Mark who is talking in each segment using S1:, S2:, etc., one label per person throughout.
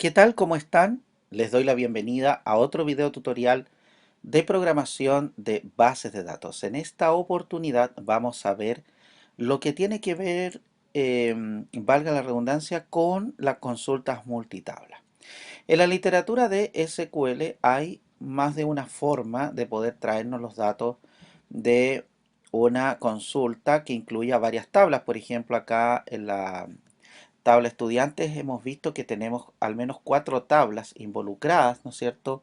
S1: ¿Qué tal? ¿Cómo están? Les doy la bienvenida a otro video tutorial de programación de bases de datos. En esta oportunidad vamos a ver lo que tiene que ver, valga la redundancia, con las consultas multitabla. En la literatura de SQL hay más de una forma de poder traernos los datos de una consulta que incluya varias tablas. Por ejemplo, acá en la tabla estudiantes hemos visto que tenemos al menos 4 tablas involucradas, ¿no es cierto?,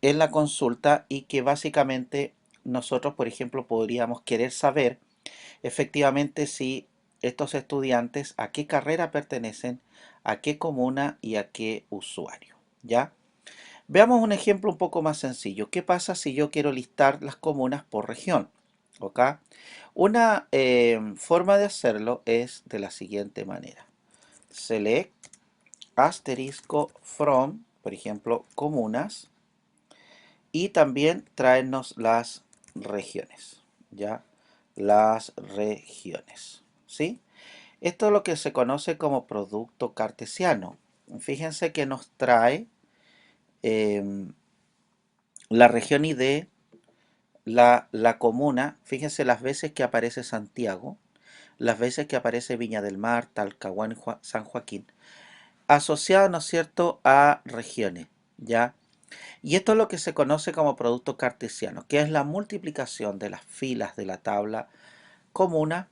S1: en la consulta y que básicamente nosotros, por ejemplo, podríamos querer saber efectivamente si estos estudiantes a qué carrera pertenecen, a qué comuna y a qué usuario, ¿ya? Veamos un ejemplo un poco más sencillo. ¿Qué pasa si yo quiero listar las comunas por región? ¿Ok? Una forma de hacerlo es de la siguiente manera. Select asterisco from, por ejemplo, comunas, y también traernos las regiones, ¿ya? Las regiones, ¿sí? Esto es lo que se conoce como producto cartesiano. Fíjense que nos trae em, la región ID, la comuna. Fíjense las veces que aparece Santiago, las veces que aparece Viña del Mar, Talcahuán, San Joaquín, asociado, ¿no es cierto?, a regiones, ¿ya? Y esto es lo que se conoce como producto cartesiano, que es la multiplicación de las filas de la tabla comuna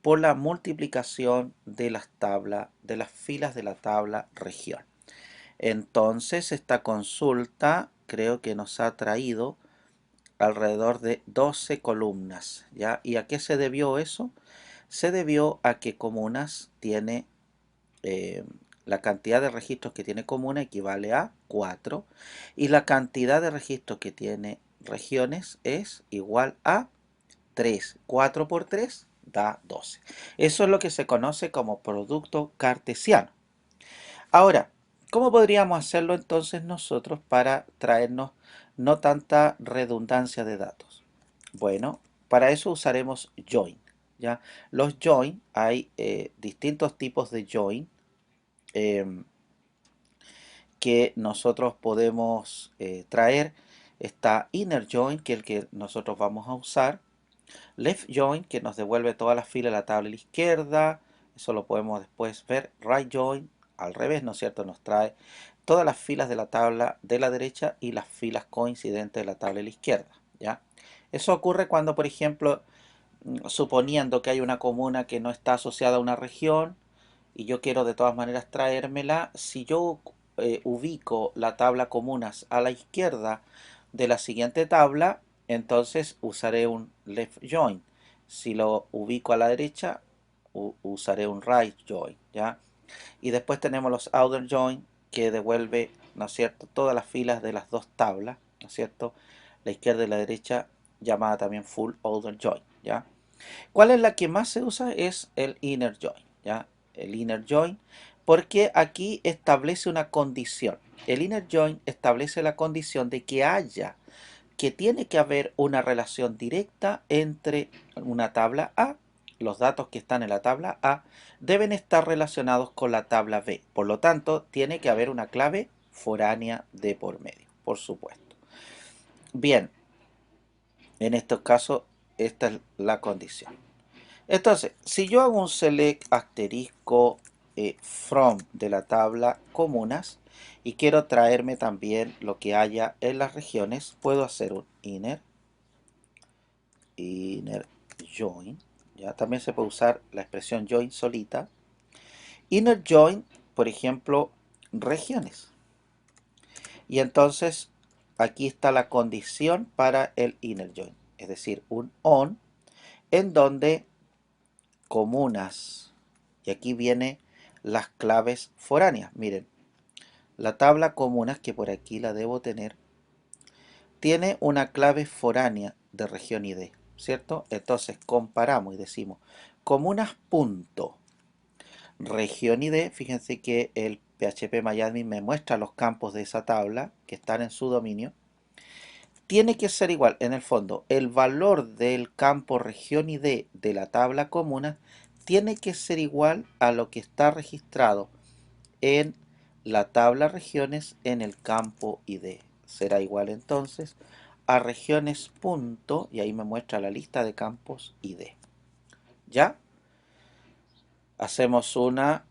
S1: por la multiplicación de de las filas de la tabla región. Entonces, esta consulta creo que nos ha traído alrededor de 12 columnas, ¿ya? ¿Y a qué se debió eso? Se debió a que comunas tiene eh, la cantidad de registros que tiene comuna equivale a 4 y la cantidad de registros que tiene regiones es igual a 3. 4 por 3 da 12. Eso es lo que se conoce como producto cartesiano. Ahora, ¿cómo podríamos hacerlo entonces nosotros para traernos no tanta redundancia de datos? Bueno, para eso usaremos join, ¿ya? Los join, hay distintos tipos de join eh, que nosotros podemos traer. Está inner join, que es el que nosotros vamos a usar. Left join, que nos devuelve todas las filas de la tabla a la izquierda. Eso lo podemos después ver. Right join, al revés, ¿no es cierto? Nos trae todas las filas de la tabla de la derecha y las filas coincidentes de la tabla de la izquierda, ¿ya? Eso ocurre cuando, por ejemplo, suponiendo que hay una comuna que no está asociada a una región, y yo quiero de todas maneras traérmela, si yo ubico la tabla comunas a la izquierda de la siguiente tabla, entonces usaré un left join. Si lo ubico a la derecha, usaré un right join, ¿ya? Y después tenemos los outer join, que devuelve, ¿no es cierto?, todas las filas de las dos tablas, ¿no es cierto?, la izquierda y la derecha, llamada también full outer join, ¿ya? ¿Cuál es la que más se usa? Es el inner join, ¿ya? El inner join, porque aquí establece una condición. El inner join establece la condición de que tiene que haber una relación directa entre una tabla A, los datos que están en la tabla A deben estar relacionados con la tabla B. Por lo tanto, tiene que haber una clave foránea de por medio, por supuesto. Bien, en estos casos, esta es la condición. Entonces, si yo hago un select asterisco from de la tabla comunas y quiero traerme también lo que haya en las regiones, puedo hacer un inner join. ¿Ya? También se puede usar la expresión join solita. Inner join, por ejemplo, regiones. Y entonces aquí está la condición para el inner join, es decir, un on, en donde comunas, y aquí viene las claves foráneas. Miren, la tabla comunas, que por aquí la debo tener, tiene una clave foránea de región ID, ¿cierto? Entonces comparamos y decimos comunas punto región ID. Fíjense que el PHP me muestra los campos de esa tabla que están en su dominio. Tiene que ser igual, en el fondo, el valor del campo región ID de la tabla comuna tiene que ser igual a lo que está registrado en la tabla regiones en el campo ID. Será igual entonces a regiones punto, y ahí me muestra la lista de campos ID. ¿Ya? Hacemos una,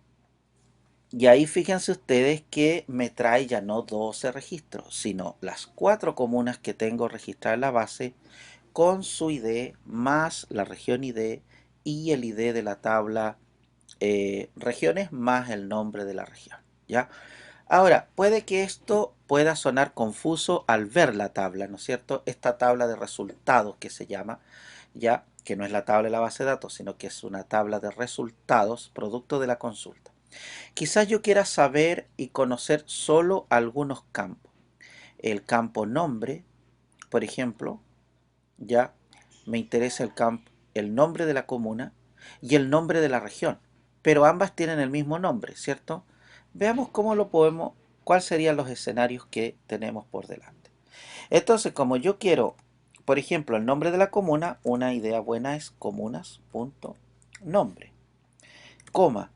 S1: y ahí fíjense ustedes que me trae ya no 12 registros, sino las 4 comunas que tengo registradas en la base con su ID más la región ID y el ID de la tabla regiones más el nombre de la región. ¿Ya? Ahora, puede que esto pueda sonar confuso al ver la tabla, ¿no es cierto? Esta tabla de resultados que se llama, ya que no es la tabla de la base de datos, sino que es una tabla de resultados producto de la consulta. Quizás yo quiera saber y conocer solo algunos campos. El campo nombre, por ejemplo, ya me interesa el nombre de la comuna y el nombre de la región, pero ambas tienen el mismo nombre, ¿cierto? Veamos cómo lo podemos, cuáles serían los escenarios que tenemos por delante. Entonces, como yo quiero, por ejemplo, el nombre de la comuna, una idea buena es comunas.nombre, coma,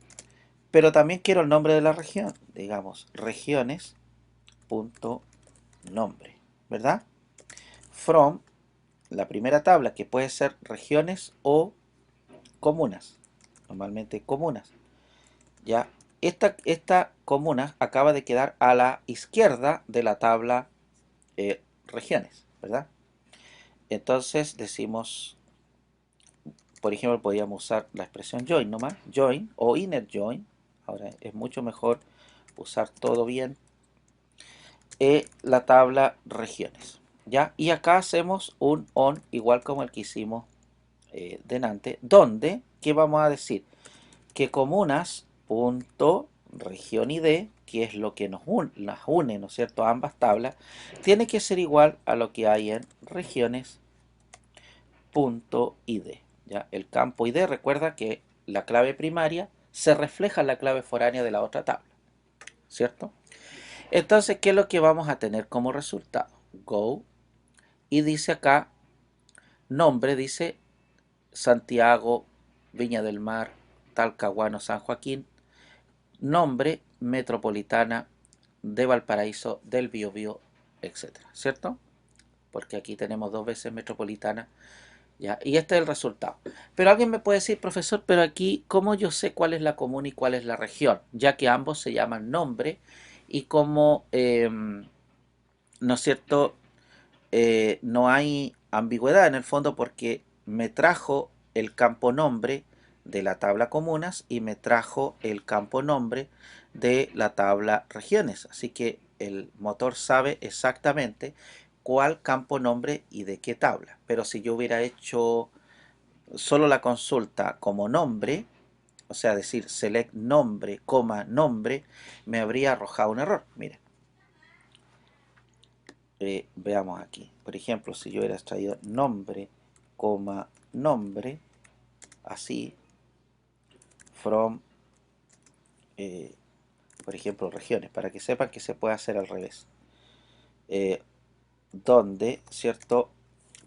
S1: pero también quiero el nombre de la región, digamos, regiones.nombre, ¿verdad? From, la primera tabla, que puede ser regiones o comunas, normalmente comunas. Ya, esta comuna acaba de quedar a la izquierda de la tabla regiones, ¿verdad? Entonces decimos, por ejemplo, podríamos usar la expresión join nomás, join o inner join. Ahora es mucho mejor usar todo bien la tabla regiones, ¿ya? Y acá hacemos un on igual como el que hicimos delante, donde, ¿qué vamos a decir? Que comunas.región ID, que es lo que las une, ¿no es cierto?, a ambas tablas, tiene que ser igual a lo que hay en regiones.id. ¿Ya? El campo ID, recuerda que la clave primaria se refleja en la clave foránea de la otra tabla, ¿cierto? Entonces, ¿qué es lo que vamos a tener como resultado? Go, y dice acá, nombre, dice Santiago, Viña del Mar, Talcahuano, San Joaquín, nombre metropolitana de Valparaíso, del Biobío, etcétera, ¿cierto? Porque aquí tenemos dos veces metropolitana, ¿ya? Y este es el resultado. Pero alguien me puede decir, profesor, pero aquí, ¿cómo yo sé cuál es la comuna y cuál es la región? Ya que ambos se llaman nombre y como, ¿no es cierto? No hay ambigüedad en el fondo porque me trajo el campo nombre de la tabla comunas y me trajo el campo nombre de la tabla regiones. Así que el motor sabe exactamente cuál campo nombre y de qué tabla. Pero si yo hubiera hecho solo la consulta como nombre, o sea, decir select nombre, coma nombre, me habría arrojado un error. Miren. Veamos aquí, por ejemplo, si yo hubiera extraído nombre, coma, nombre, así, from, eh, por ejemplo, regiones, para que sepan que se puede hacer al revés. Donde, ¿cierto?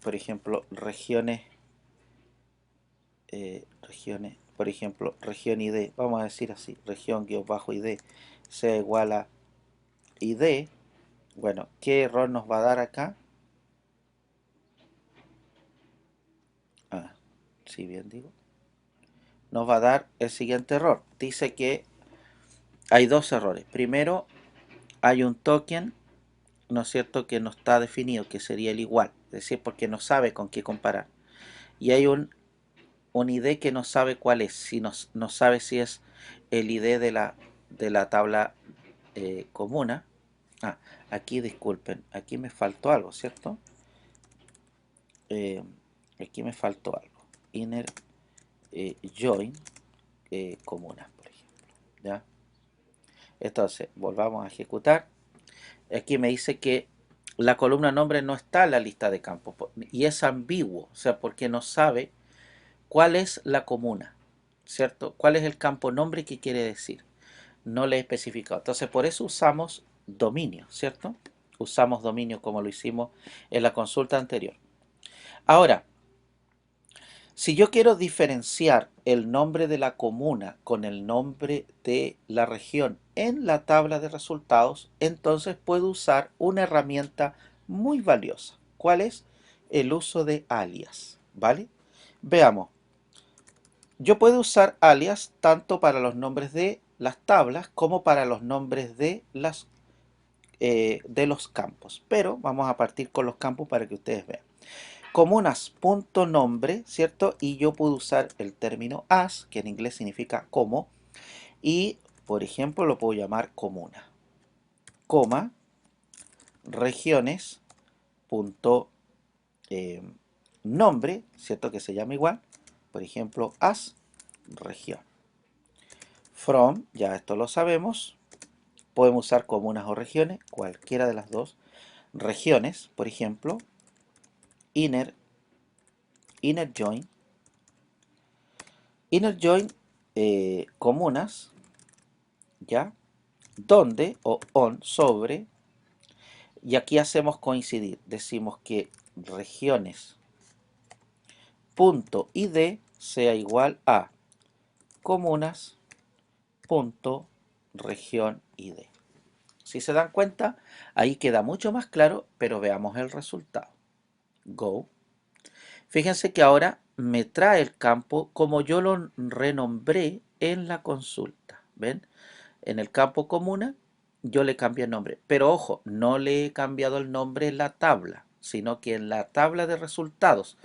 S1: Por ejemplo, regiones, por ejemplo, región ID, vamos a decir así, región-ID sea igual a ID. Bueno, ¿qué error nos va a dar acá? Ah, si bien digo. Nos va a dar el siguiente error. Dice que hay dos errores. Primero, hay un token, ¿no es cierto?, que no está definido, que sería el igual, es decir, porque no sabe con qué comparar. Y hay un ID que no sabe cuál es, si no sabe si es el ID de la tabla comuna. Ah, aquí disculpen, aquí me faltó algo, ¿cierto? Eh, Aquí me faltó algo. Inner join comunas, por ejemplo. ¿Ya? Entonces, volvamos a ejecutar. Aquí me dice que la columna nombre no está en la lista de campos y es ambiguo, o sea, porque no sabe cuál es la comuna, ¿cierto? ¿Cuál es el campo nombre y qué quiere decir? No le he especificado. Entonces, por eso usamos dominio, ¿cierto? Usamos dominio como lo hicimos en la consulta anterior. Ahora, Si yo quiero diferenciar el nombre de la comuna con el nombre de la región en la tabla de resultados, entonces puedo usar una herramienta muy valiosa. ¿Cuál es? El uso de alias, ¿vale? Veamos. Yo puedo usar alias tanto para los nombres de las tablas como para los nombres de los campos. Pero vamos a partir con los campos para que ustedes vean. Comunas.nombre, ¿cierto? Y yo puedo usar el término as, que en inglés significa como, y por ejemplo lo puedo llamar comuna, coma, regiones, punto, eh, nombre, ¿cierto? Que se llama igual, por ejemplo, as, región. From, ya esto lo sabemos, podemos usar comunas o regiones, cualquiera de las dos. Regiones, por ejemplo, inner, inner join, inner join, comunas, ¿ya? Donde o on, sobre, y aquí hacemos coincidir, decimos que regiones punto id sea igual a comunas punto región id. Si se dan cuenta, ahí queda mucho más claro, pero veamos el resultado. Go. Fíjense que ahora me trae el campo como yo lo renombré en la consulta. ¿Ven? En el campo comuna yo le cambié el nombre. Pero ojo, no le he cambiado el nombre en la tabla, sino que en la tabla de resultados.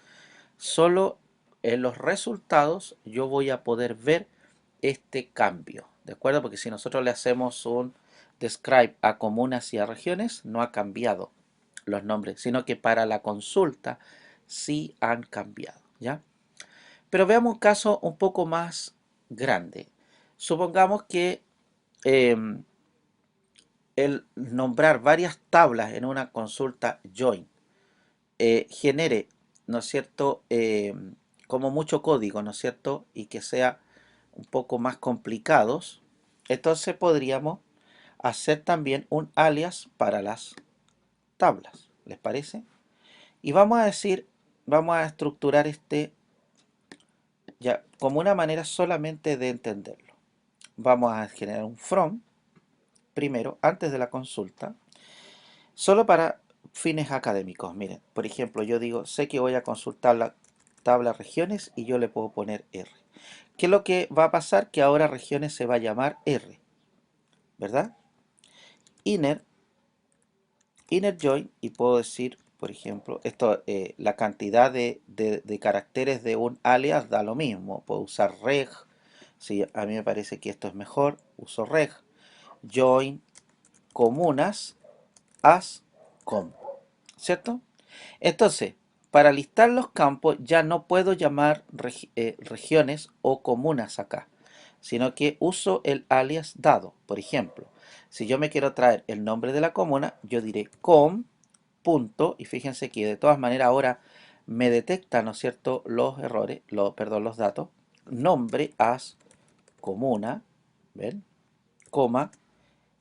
S1: Solo en los resultados yo voy a poder ver este cambio. ¿De acuerdo? Porque si nosotros le hacemos un describe a comunas y a regiones, no ha cambiado los nombres, sino que para la consulta sí han cambiado. ¿Ya? Pero veamos un caso un poco más grande. Supongamos que el nombrar varias tablas en una consulta join genere, ¿no es cierto?, como mucho código, ¿no es cierto?, y que sea un poco más complicados, entonces podríamos hacer también un alias para las tablas, ¿les parece? Y vamos a decir, vamos a estructurar este ya como una manera solamente de entenderlo. Vamos a generar un from primero, antes de la consulta, solo para fines académicos. Miren, por ejemplo, yo digo, sé que voy a consultar la tabla regiones y yo le puedo poner R. ¿Qué es lo que va a pasar? Que ahora regiones se va a llamar R, ¿verdad? Inner, inner join, y puedo decir, por ejemplo, esto, la cantidad de caracteres de un alias da lo mismo. Puedo usar reg, si a mí me parece que esto es mejor, uso reg. Join, comunas, as, com, ¿cierto? Entonces, para listar los campos ya no puedo llamar regiones o comunas acá, sino que uso el alias dado. Por ejemplo, si yo me quiero traer el nombre de la comuna, yo diré com, punto, y fíjense que de todas maneras ahora me detecta, ¿no es cierto?, los errores, perdón, los datos, nombre as comuna, ¿ven? Coma,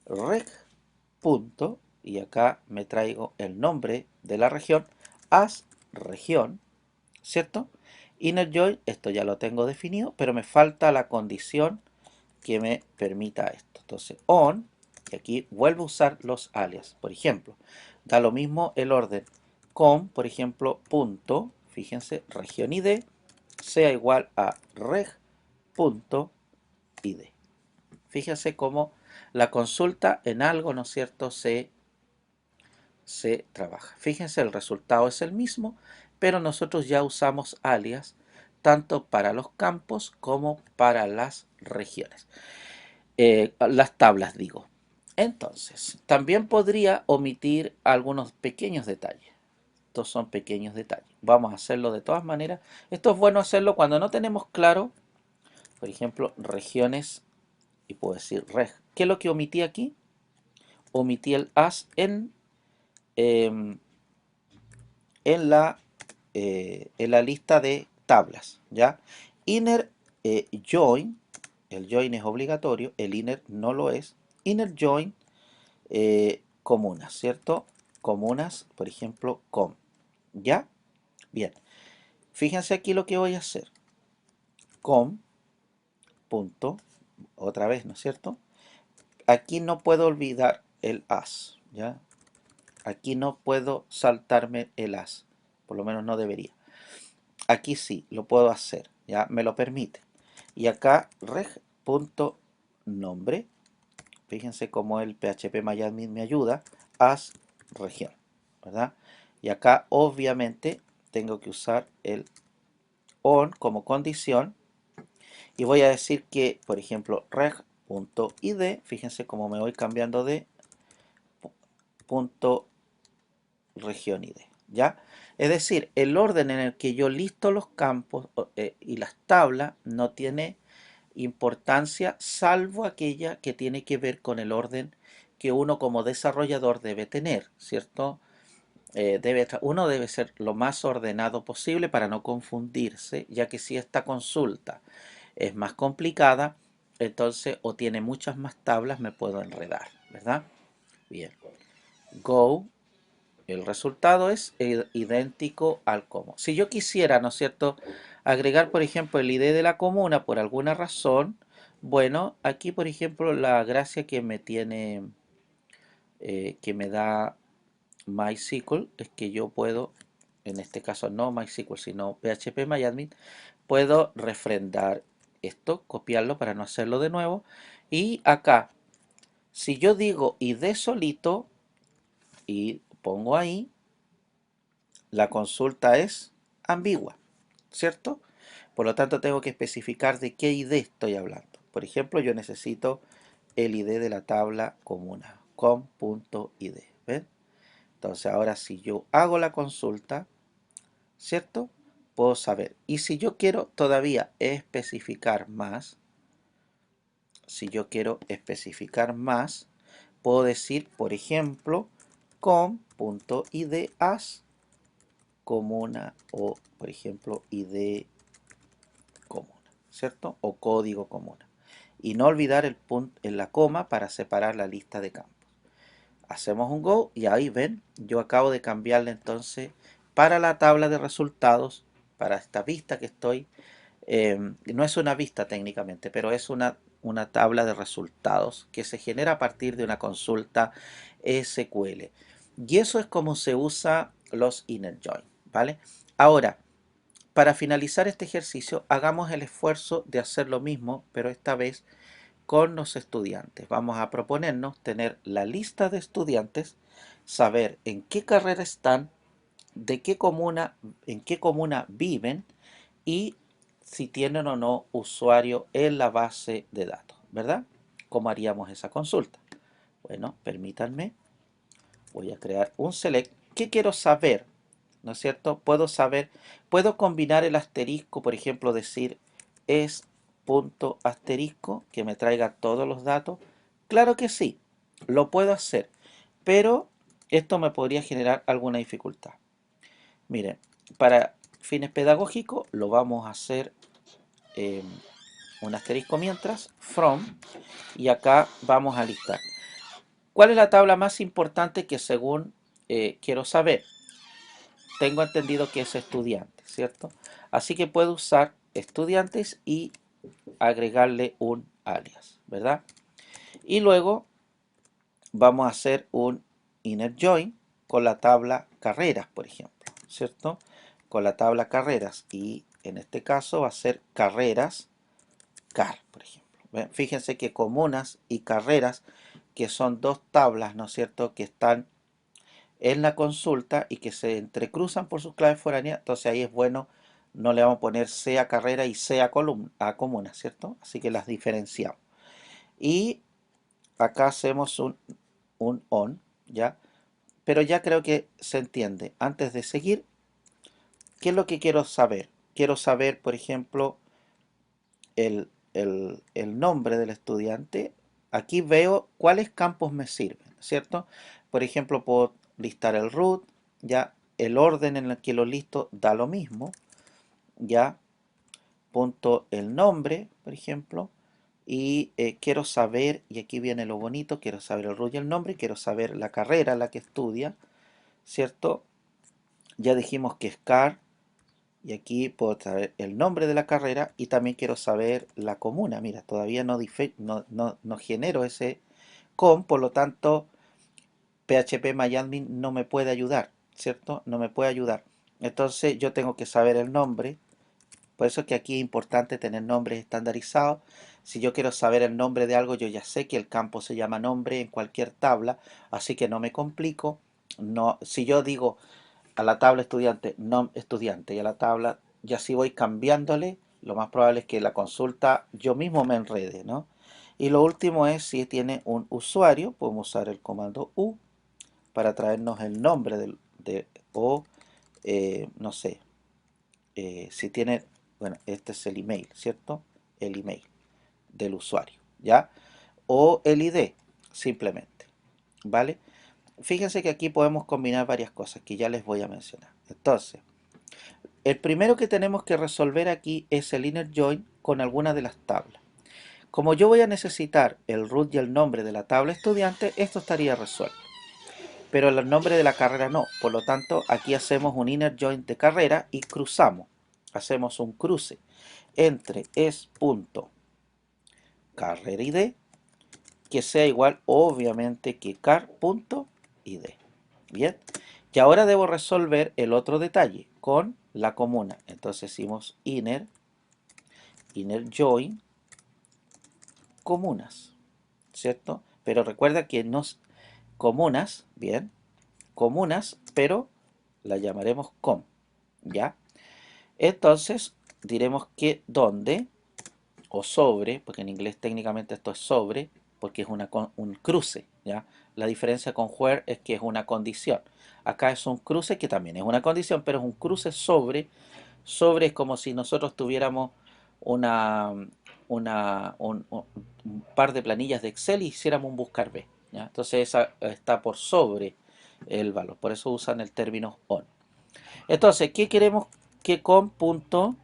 S1: reg, punto, y acá me traigo el nombre de la región, as región, ¿cierto? Inner join, esto ya lo tengo definido, pero me falta la condición que me permita esto. Entonces, on, y aquí vuelvo a usar los alias. Por ejemplo, da lo mismo el orden con, por ejemplo, punto, fíjense, región id, sea igual a reg punto id. Fíjense cómo la consulta en algo, ¿no es cierto?, se trabaja. Fíjense, el resultado es el mismo, pero nosotros ya usamos alias tanto para los campos como para las regiones. Las tablas, digo. Entonces, también podría omitir algunos pequeños detalles. Estos son pequeños detalles. Vamos a hacerlo de todas maneras. Esto es bueno hacerlo cuando no tenemos claro, por ejemplo, regiones, y puedo decir reg. ¿Qué es lo que omití aquí? Omití el as em, en la lista de tablas, ¿ya? Inner join, el join es obligatorio, el inner no lo es. Inner join, comunas, ¿cierto? Comunas, por ejemplo, com, ¿ya? Bien. Fíjense aquí lo que voy a hacer. Com, punto, otra vez, ¿no es cierto? Aquí no puedo olvidar el as, ¿ya? Aquí no puedo saltarme el as, por lo menos no debería. Aquí sí, lo puedo hacer, ya me lo permite. Y acá reg.nombre, fíjense cómo el PHP me ayuda, as región, ¿verdad? Y acá obviamente tengo que usar el on como condición y voy a decir que, por ejemplo, reg.id, fíjense cómo me voy cambiando de punto región ID, ¿ya? Es decir, el orden en el que yo listo los campos y las tablas no tiene importancia salvo aquella que tiene que ver con el orden que uno como desarrollador debe tener, ¿cierto? Uno debe ser lo más ordenado posible para no confundirse, ya que si esta consulta es más complicada, entonces o tiene muchas más tablas, me puedo enredar, ¿verdad? Bien, go, el resultado es idéntico al como. Si yo quisiera, ¿no es cierto?, agregar, por ejemplo, el ID de la comuna por alguna razón, bueno, aquí, por ejemplo, la gracia que me tiene, que me da MySQL es que yo puedo, en este caso no MySQL, sino PHP puedo refrendar esto, copiarlo para no hacerlo de nuevo. Y acá, si yo digo ID solito y pongo ahí, la consulta es ambigua, ¿cierto? Por lo tanto, tengo que especificar de qué ID estoy hablando. Por ejemplo, yo necesito el ID de la tabla comuna, com.id. ¿Ven? Entonces, ahora si yo hago la consulta, ¿cierto? Puedo saber. Y si yo quiero todavía especificar más, si yo quiero especificar más, puedo decir, por ejemplo, com.id as comuna o, por ejemplo, ID comuna, ¿cierto? O código comuna. Y no olvidar el punto en la coma para separar la lista de campos. Hacemos un go y ahí ven, yo acabo de cambiarle entonces para la tabla de resultados, para esta vista que estoy, no es una vista técnicamente, pero es una tabla de resultados que se genera a partir de una consulta SQL. Y eso es como se usa los inner join, ¿vale? Ahora, para finalizar este ejercicio, hagamos el esfuerzo de hacer lo mismo, pero esta vez con los estudiantes. Vamos a proponernos tener la lista de estudiantes, saber en qué carrera están, de qué comuna, en qué comuna viven y si tienen o no usuario en la base de datos, ¿verdad? ¿Cómo haríamos esa consulta? Bueno, permítanme, voy a crear un select. ¿Qué quiero saber? ¿No es cierto? Puedo saber, puedo combinar el asterisco, por ejemplo, decir es punto asterisco, que me traiga todos los datos. Claro que sí, lo puedo hacer, pero esto me podría generar alguna dificultad. Miren, para fines pedagógicos lo vamos a hacer eh, un asterisco mientras, from, y acá vamos a listar. ¿Cuál es la tabla más importante que según quiero saber? Tengo entendido que es estudiante, ¿cierto? Así que puedo usar estudiantes y agregarle un alias, ¿verdad? Y luego vamos a hacer un inner join con la tabla carreras, por ejemplo, ¿cierto? Con la tabla carreras y en este caso va a ser carreras car, por ejemplo. ¿Ven? Fíjense que comunas y carreras, que son dos tablas, ¿no es cierto?, que están en la consulta y que se entrecruzan por sus claves foráneas, entonces ahí es bueno, no le vamos a poner C a carrera y C a, a comuna, ¿cierto? Así que las diferenciamos. Y acá hacemos un on, ¿ya? Pero ya creo que se entiende. Antes de seguir, ¿qué es lo que quiero saber? Quiero saber, por ejemplo, el nombre del estudiante. Aquí veo cuáles campos me sirven, ¿cierto? Por ejemplo, puedo listar el root, ya el orden en el que lo listo da lo mismo, ya punto el nombre, por ejemplo, y quiero saber, y aquí viene lo bonito, quiero saber el root y el nombre, quiero saber la carrera en la que estudia, ¿cierto? Ya dijimos que es car, Y aquí puedo saber el nombre de la carrera y también quiero saber la comuna. Mira, todavía no genero ese com, por lo tanto PHP MyAdmin no me puede ayudar, ¿cierto? No me puede ayudar. Entonces yo tengo que saber el nombre. Por eso es que aquí es importante tener nombres estandarizados. Si yo quiero saber el nombre de algo, yo ya sé que el campo se llama nombre en cualquier tabla, así que no me complico. No, si yo digo a la tabla estudiante, nom estudiante, y a la tabla, y así voy cambiándole, lo más probable es que la consulta yo mismo me enrede, ¿no? Y lo último es si tiene un usuario, podemos usar el comando U para traernos el nombre o no sé, si tiene, bueno, este es el email, ¿cierto? El email del usuario, ¿ya? O el ID, simplemente, ¿vale? Fíjense que aquí podemos combinar varias cosas que ya les voy a mencionar. Entonces, el primero que tenemos que resolver aquí es el inner join con alguna de las tablas. Como yo voy a necesitar el root y el nombre de la tabla estudiante, esto estaría resuelto. Pero el nombre de la carrera no. Por lo tanto, aquí hacemos un inner join de carrera y cruzamos. Hacemos un cruce entre es.carreraid que sea igual, obviamente, que car.id. Bien. Y ahora debo resolver el otro detalle con la comuna. Entonces hicimos inner join comunas, ¿cierto? Pero recuerda que nos comunas, bien, comunas, pero la llamaremos com, ¿ya? Entonces diremos que donde o sobre, porque en inglés técnicamente esto es sobre, porque es un cruce, ¿ya? La diferencia con where es que es una condición. Acá es un cruce que también es una condición, pero es un cruce sobre. Sobre es como si nosotros tuviéramos una, un par de planillas de Excel y hiciéramos un buscar B, ¿ya? Entonces esa está por sobre el valor, por eso usan el término on. Entonces, ¿qué queremos? Que com.id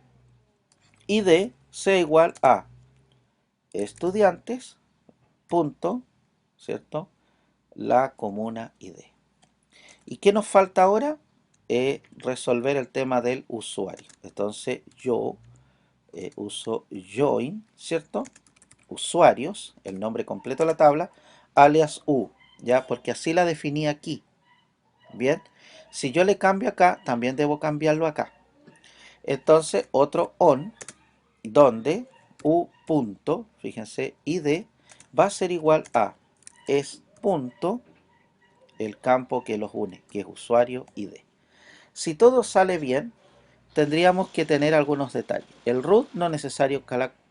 S1: sea igual a estudiantes, punto, ¿cierto? La comuna ID. ¿Y qué nos falta ahora? Resolver el tema del usuario. Entonces yo uso join, ¿cierto? Usuarios, el nombre completo de la tabla, alias u, ¿ya? Porque así la definí aquí. Bien, si yo le cambio acá, también debo cambiarlo acá. Entonces otro on, donde u punto, fíjense, id va a ser igual a es punto el campo que los une, que es usuario id. Si todo sale bien, tendríamos que tener algunos detalles. El root no es necesario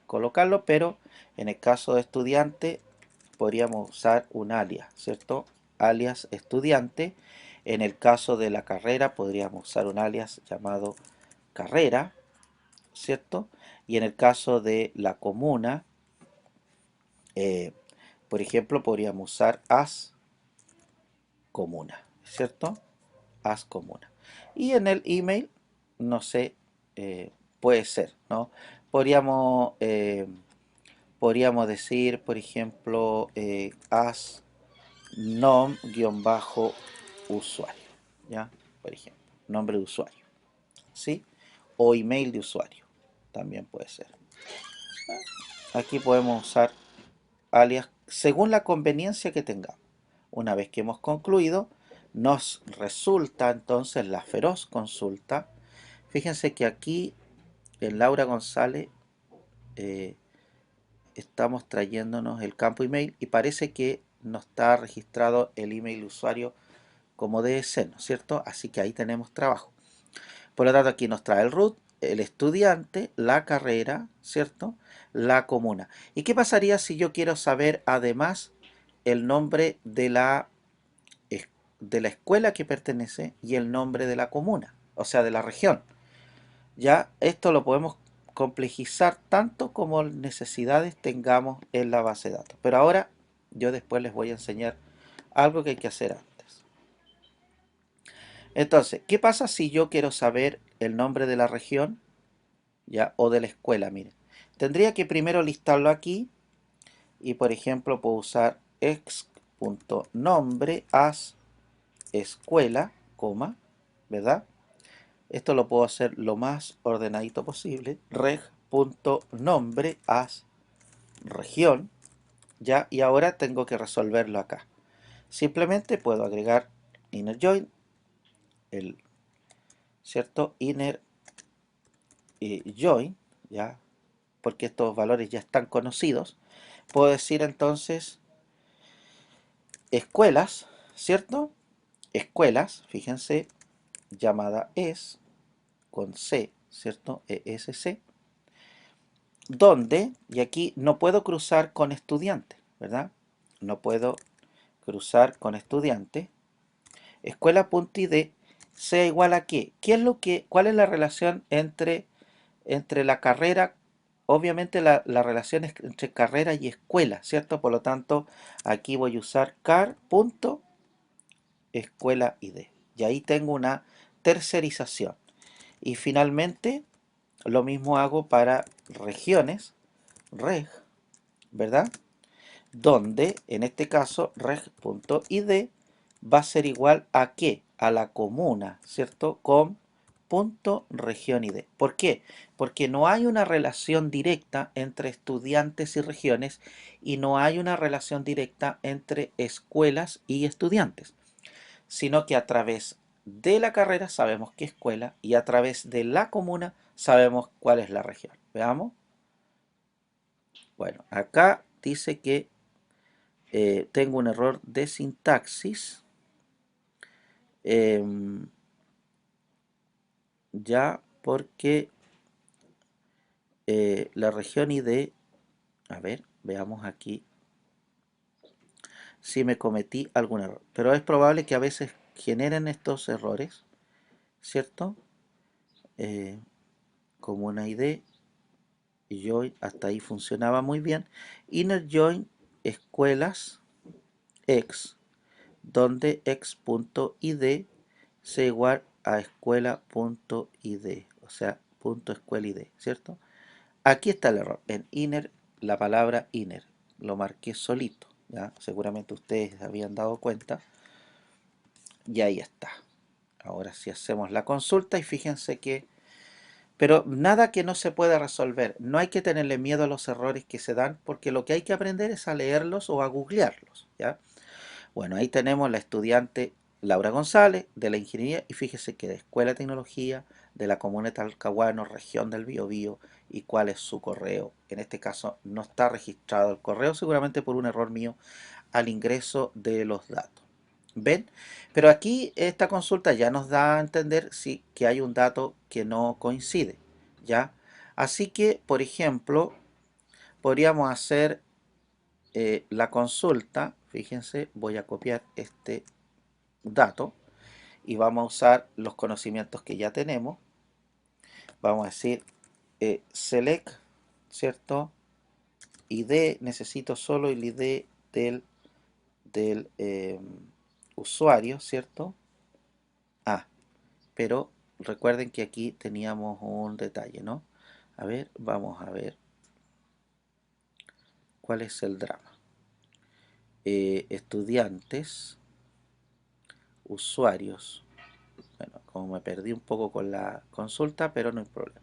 S1: colocarlo, pero en el caso de estudiante podríamos usar un alias, ¿cierto? Alias estudiante. En el caso de la carrera podríamos usar un alias llamado carrera, ¿cierto? Y en el caso de la comuna, eh, por ejemplo, podríamos usar as comuna, ¿cierto? As comuna. Y en el email, no sé, puede ser, ¿no? Podríamos, podríamos decir, por ejemplo, as nom-usuario, ¿ya? Por ejemplo, nombre de usuario, ¿sí? O email de usuario, también puede ser. Aquí podemos usar alias según la conveniencia que tengamos. Una vez que hemos concluido, nos resulta entonces la feroz consulta. Fíjense que aquí en Laura González eh, estamos trayéndonos el campo email y parece que no está registrado el email usuario como debe ser, ¿no es cierto? Así que ahí tenemos trabajo. Por lo tanto, aquí nos trae el root, el estudiante, la carrera, ¿cierto? La comuna. ¿Y qué pasaría si yo quiero saber además el nombre de la escuela que pertenece y el nombre de la comuna, o sea, de la región? Ya esto lo podemos complejizar tanto como necesidades tengamos en la base de datos. Pero ahora yo después les voy a enseñar algo que hay que hacer antes. Entonces, ¿qué pasa si yo quiero saber el nombre de la región, ya, o de la escuela? Miren, tendría que primero listarlo aquí y por ejemplo puedo usar ex.nombre as escuela, coma, ¿verdad? Esto lo puedo hacer lo más ordenadito posible. Reg.nombre as región, ya, y ahora tengo que resolverlo acá. Simplemente puedo agregar inner join, ¿cierto? Inner join, ya, porque estos valores ya están conocidos. Puedo decir entonces escuelas, ¿cierto? Escuelas, fíjense, llamada es con C, ¿cierto? ESC, donde, y aquí no puedo cruzar con estudiante, ¿verdad? No puedo cruzar con estudiante. Escuela.id sea igual a qué. ¿Cuál es la relación entre la carrera? Obviamente la relación es entre carrera y escuela, ¿cierto? Por lo tanto, aquí voy a usar car.escuela id. Y ahí tengo una tercerización. Y finalmente, lo mismo hago para regiones, reg, ¿verdad? Donde, en este caso, reg.id va a ser igual a qué? A la comuna, ¿cierto? Con punto región ID. ¿Por qué? Porque no hay una relación directa entre estudiantes y regiones y no hay una relación directa entre escuelas y estudiantes, sino que a través de la carrera sabemos qué escuela y a través de la comuna sabemos cuál es la región. Veamos. Bueno, acá dice que tengo un error de sintaxis. Ya porque la región ID, a ver, veamos aquí si me cometí algún error, pero es probable que a veces generen estos errores, ¿cierto? Como una ID, join, hasta ahí funcionaba muy bien. Inner join escuelas x, donde x.id sea igual a escuela.id, o sea, punto escuela id, ¿cierto? Aquí está el error, en inner, la palabra inner, lo marqué solito, ¿ya? Seguramente ustedes se habían dado cuenta, y ahí está. Ahora sí hacemos la consulta y fíjense que, pero nada que no se pueda resolver, no hay que tenerle miedo a los errores que se dan, porque lo que hay que aprender es a leerlos o a googlearlos, ¿ya? Bueno, ahí tenemos la estudiante Laura González de la ingeniería y fíjese que de Escuela de Tecnología de la comuna de Talcahuano, región del Biobío, y cuál es su correo. En este caso no está registrado el correo, seguramente por un error mío al ingreso de los datos. ¿Ven? Pero aquí esta consulta ya nos da a entender que hay un dato que no coincide, ¿ya? Así que, por ejemplo, podríamos hacer la consulta. Fíjense, voy a copiar este dato y vamos a usar los conocimientos que ya tenemos. Vamos a decir select, ¿cierto? ID, necesito solo el ID del usuario, ¿cierto? Ah, pero recuerden que aquí teníamos un detalle, ¿no? A ver, vamos a ver cuál es el drama. Estudiantes, usuarios. Bueno, como me perdí un poco con la consulta, pero no hay problema.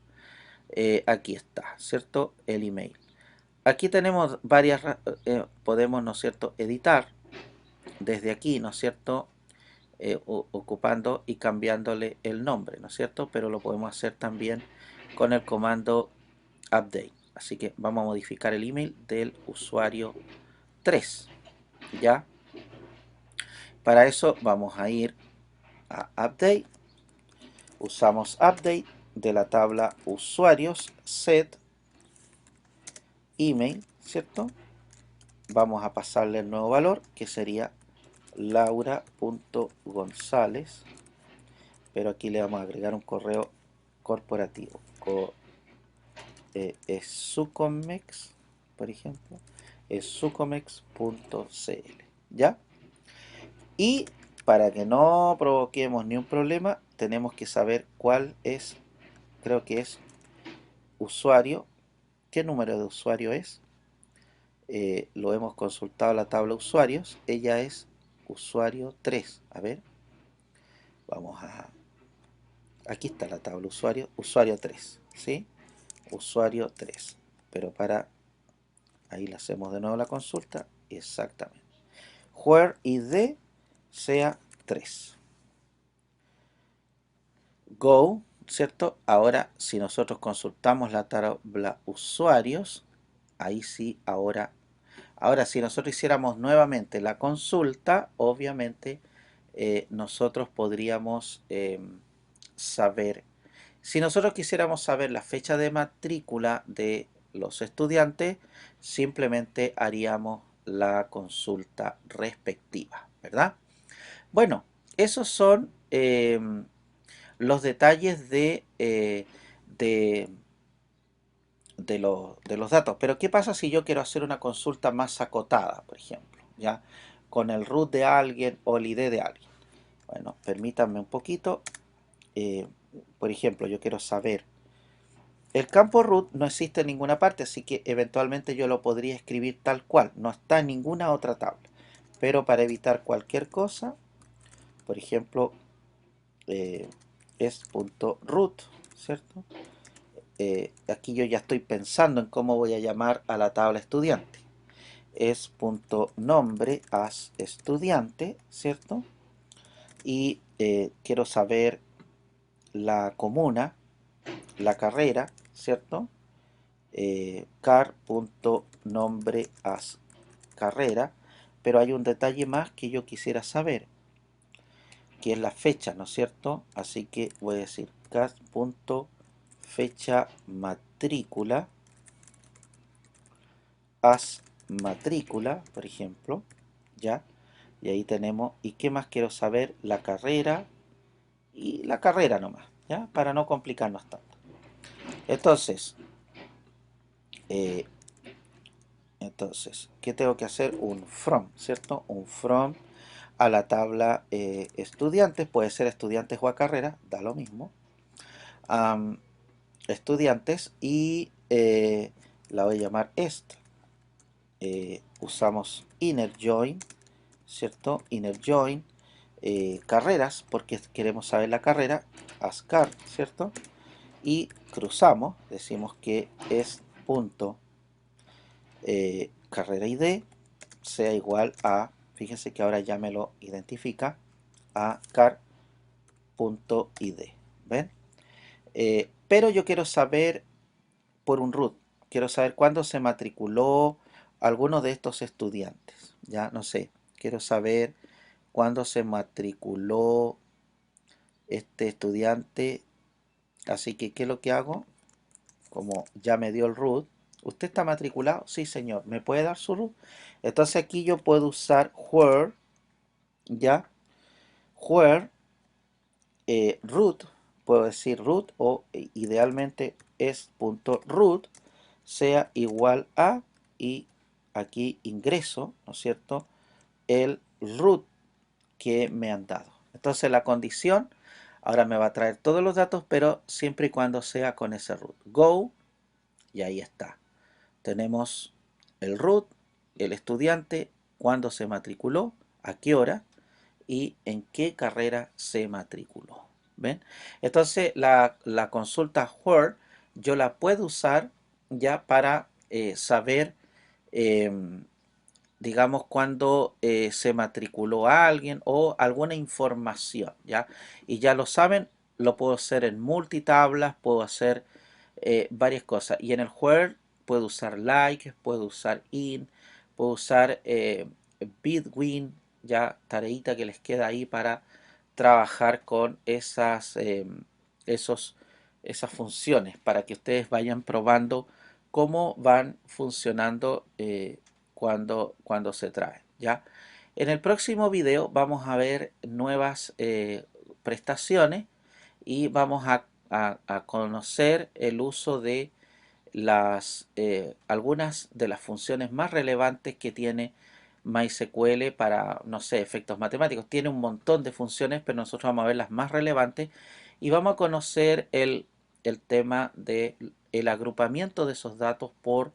S1: Aquí está, ¿cierto? El email. Aquí tenemos varias, podemos, ¿no es cierto?, editar desde aquí, ¿no es cierto?, ocupando y cambiándole el nombre, ¿no es cierto? Pero lo podemos hacer también con el comando update. Así que vamos a modificar el email del usuario 3, ¿ya? Para eso vamos a ir a update, usamos update de la tabla usuarios, set email, ¿cierto? Vamos a pasarle el nuevo valor, que sería laura.gonzález, pero aquí le vamos a agregar un correo corporativo. Es sucomex, por ejemplo, es sucomex.cl, ¿ya? Y para que no provoquemos ni un problema, tenemos que saber cuál es, creo que es usuario, qué número de usuario es. Lo hemos consultado en la tabla usuarios, ella es usuario 3. A ver, vamos a aquí está la tabla usuario, usuario 3, ¿sí? Usuario 3. Pero ahí le hacemos de nuevo la consulta, exactamente. Where ID sea 3. Go, ¿cierto? Ahora, si nosotros consultamos la tabla usuarios, ahí sí, ahora si nosotros hiciéramos nuevamente la consulta, obviamente nosotros podríamos saber, si nosotros quisiéramos saber la fecha de matrícula de los estudiantes, simplemente haríamos la consulta respectiva, ¿verdad? Bueno, esos son los detalles de, de los datos. Pero ¿qué pasa si yo quiero hacer una consulta más acotada, por ejemplo? ¿Ya? Con el root de alguien o el ID de alguien. Bueno, permítanme un poquito. Eh, por ejemplo, yo quiero saber. El campo root no existe en ninguna parte, así que eventualmente yo lo podría escribir tal cual. No está en ninguna otra tabla. Pero para evitar cualquier cosa, por ejemplo, es .root, ¿cierto? Aquí yo ya estoy pensando en cómo voy a llamar a la tabla estudiante. Es .nombre as estudiante, ¿cierto? Y quiero saber la comuna, la carrera, ¿cierto? Car.nombre as carrera, pero hay un detalle más que yo quisiera saber, que es la fecha, ¿no es cierto? Así que voy a decir car.fecha matrícula as matrícula, por ejemplo, ¿ya? Y ahí tenemos, ¿y qué más quiero saber? La carrera y la carrera nomás, ¿ya? Para no complicarnos tanto. Entonces, eh, ¿qué tengo que hacer? Un from, ¿cierto? Un from a la tabla estudiantes, puede ser estudiantes o a carrera, da lo mismo. Estudiantes y la voy a llamar est. Usamos inner join, ¿cierto? Inner join, carreras, porque queremos saber la carrera, ascar, ¿cierto? Y cruzamos, decimos que es punto carrera ID sea igual a, fíjense que ahora ya me lo identifica, a car.id, ¿ven? Pero yo quiero saber por un root, quiero saber cuándo se matriculó alguno de estos estudiantes, ya no sé, quiero saber cuándo se matriculó este estudiante, así que ¿qué es lo que hago? Como ya me dio el root, ¿usted está matriculado? Sí, señor, ¿me puede dar su root? Entonces aquí yo puedo usar where, ya, where root, puedo decir root o idealmente es .root sea igual a, y aquí ingreso, ¿no es cierto?, el root que me han dado. Entonces la condición ahora me va a traer todos los datos, pero siempre y cuando sea con ese root. Go, y ahí está. Tenemos el root, el estudiante, cuándo se matriculó, a qué hora y en qué carrera se matriculó. ¿Ven? Entonces la consulta where yo la puedo usar ya para saber, digamos, cuando se matriculó a alguien o alguna información, ¿ya? Y ya lo saben, lo puedo hacer en multitablas, puedo hacer varias cosas. Y en el where puedo usar like, puedo usar in, puedo usar between, ya tareita que les queda ahí para trabajar con esos, esas funciones, para que ustedes vayan probando cómo van funcionando cuando se traen, ¿ya? En el próximo video vamos a ver nuevas prestaciones y vamos a conocer el uso de algunas de las funciones más relevantes que tiene MySQL para, no sé, efectos matemáticos. Tiene un montón de funciones, pero nosotros vamos a ver las más relevantes y vamos a conocer el tema del agrupamiento de esos datos por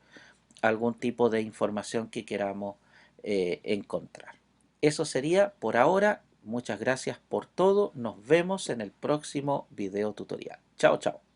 S1: algún tipo de información que queramos encontrar. Eso sería por ahora. Muchas gracias por todo. Nos vemos en el próximo video tutorial. Chao, chao.